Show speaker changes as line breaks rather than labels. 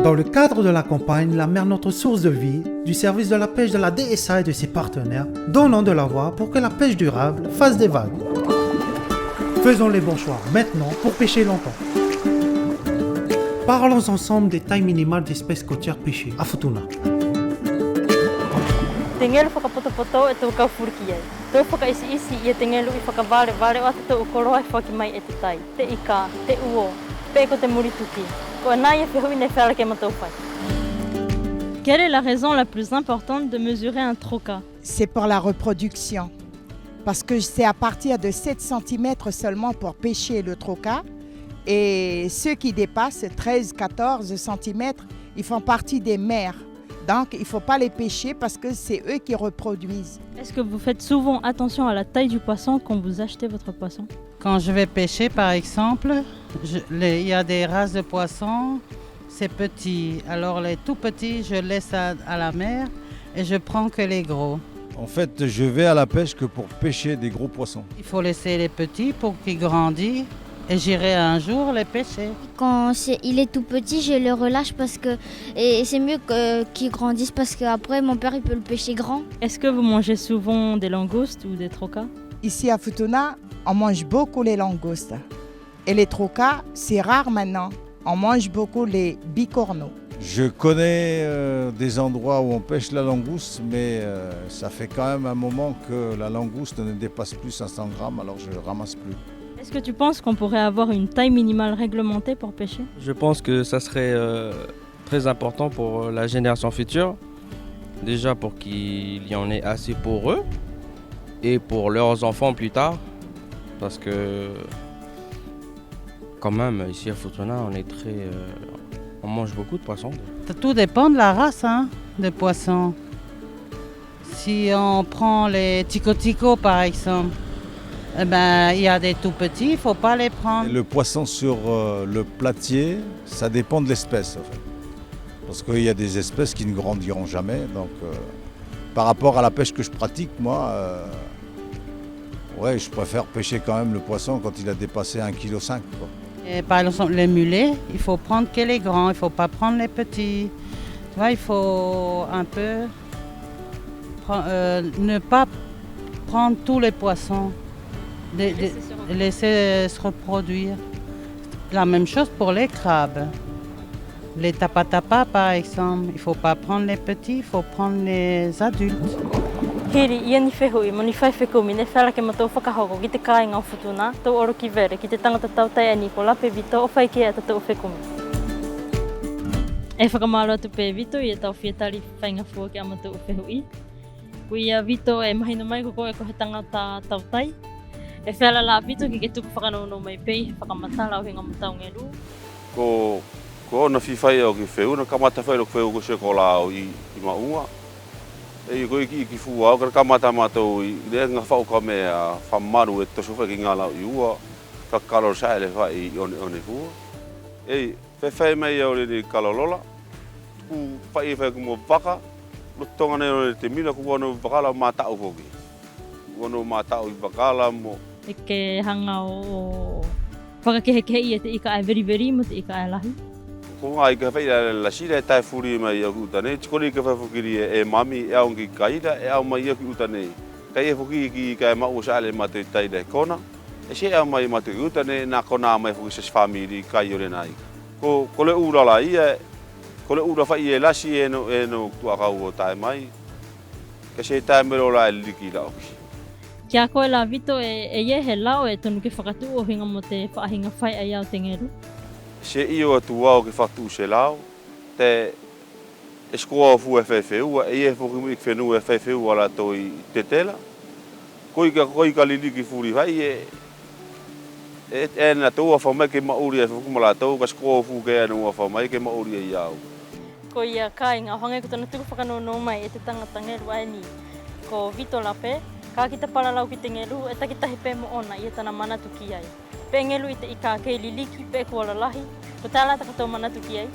Dans le cadre de la campagne La mer notre source de vie, du service de la pêche de la DSA et de ses partenaires, donnons de la voix pour que la pêche durable fasse des vagues. Faisons les bons choix maintenant pour pêcher longtemps. Parlons ensemble des tailles minimales d'espèces côtières pêchées à Futuna.
Tengelu whakapoto e tō kaupuriki ai. Tō whakaisi-isi i e tengelu I whakaware-ware o ata tō ukoroa I whakimai e te tai, te ika, te uo, pe ko te murituki. Ko anai e whihui nei wharake ma tō whai. Quelle est la raison la plus importante de mesurer un troca?
C'est pour la reproduction. Parce que c'est à partir de 7 cm seulement pour pêcher le troca. Et ceux qui dépassent 13-14 cm, ils font partie des mères. Donc, il ne faut pas les pêcher parce que c'est eux qui reproduisent.
Est-ce que vous faites souvent attention à la taille du poisson quand vous achetez votre poisson?
Quand je vais pêcher, par exemple, il y a des races de poissons, c'est petit. Alors les tout petits, je laisse à la mer et je prends que les gros.
En fait, je vais à la pêche que pour pêcher des gros poissons.
Il faut laisser les petits pour qu'ils grandissent et j'irai un jour les pêcher.
Quand il est tout petit, je le relâche parce que c'est mieux qu'il grandisse parce qu'après mon père il peut le pêcher grand.
Est-ce que vous mangez souvent des langoustes ou des trocas?
Ici à Futuna, on mange beaucoup les langoustes. Et les trocas, c'est rare maintenant. On mange beaucoup les bicorneaux.
Je connais des endroits où on pêche la langouste, mais ça fait quand même un moment que la langouste ne dépasse plus 500 grammes, alors je ne ramasse plus.
Est-ce que tu penses qu'on pourrait avoir une taille minimale réglementée pour pêcher?
Je pense que ça serait très important pour la génération future. Déjà pour qu'il y en ait assez pour eux et pour leurs enfants plus tard. Parce que quand même, ici à Futuna, on mange beaucoup de poissons.
Tout dépend de la race de poissons. Si on prend les tico-tico par exemple, il y a des tout petits, il ne faut pas les prendre.
Et le poisson sur le platier, ça dépend de l'espèce en fait. Parce qu'il y a des espèces qui ne grandiront jamais. Donc, par rapport à la pêche que je pratique, moi, je préfère pêcher quand même le poisson quand il a dépassé 1,5 kg.
Et par exemple, les mulets, il faut prendre que les grands, il ne faut pas prendre les petits. Tu vois, il faut un peu ne pas prendre tous les poissons. Laisser se reproduire. La même chose pour les crabes. Les tapatapa par exemple, il ne faut pas prendre les petits, il faut prendre les adultes.
Hiri, ia ni whehui, mo ni whai whekumi, ne wharake ma tō whakahoko ki te kāinga o Futuna, tō oro ki vere, ki te tangata tautai ani ko lape vito o whai ke ata tō whekumi. E whakamaro atu pē vito, i e tau whietari whainga fua ki ama tō whehui. Ko ia vito e mahino mai ko koe ko he tangata tautai. E whela la vito ki ke tuku whakanono mai pei, whakamatala o hinga matau ngeru.
Ko ona whiwhai au ki wheu, kamata whai rok wheu ko se ko lao i maunga. E koe ki fua au, kara kamata mātou i rea ngā whau ka mea whamaru e tosu whai ki ngā lau i ua, ka karo sa ele whai i one fua. E whai mai au re ni kalolola, ku whai e whai kumo waka, rotonga nei o te mina ku wano wakala mātau whoki. Wano mātau i wakala mo.
E ke hanga o whakakehekehe i e te ika ai veri mo te ika ai lahi.
Ko ngā i ka whai la sira e tai furi mai au utane, tikore i ka whai whukiri e mami e au ki kaira e au mai au ki utane. Kai e whuki ki ka e mau sa ale matu i taida e kona, e se au mai matu i utane nā kona mai whuki sa whamiri kai ore nai. Ko le ura la ia, ko le ura whai e lasi e no tuakau o tae mai, ka se tae mero la e liki la oki.
Kia koe la vito e ie he lao e tonu ke whakatu o hinga mo te whaahinga whai ai au te ngeru.
Se io atu wau ke whatu se lao, te skoa o fu e whewhewua, e e whukimu i whenu e whewhewua la tō i te tela. Koi ka liliki furi vai e na tō a whamai ke mauri e whukumala tō, ka skoa o fu ke anu a whamai ke mauri e iau.
Ko ia kāinga, hangai ko tana tuku whakanono mai e te tangata ngeru ai ni. Ko Vito Lape, ka kita paralau ki te ngeru e takitahi pē mo ona i e tana manatu ki ai. Pē ngelu i te ika kei liliki pē kuala lahi, ko tāla takatou manatu ki ai.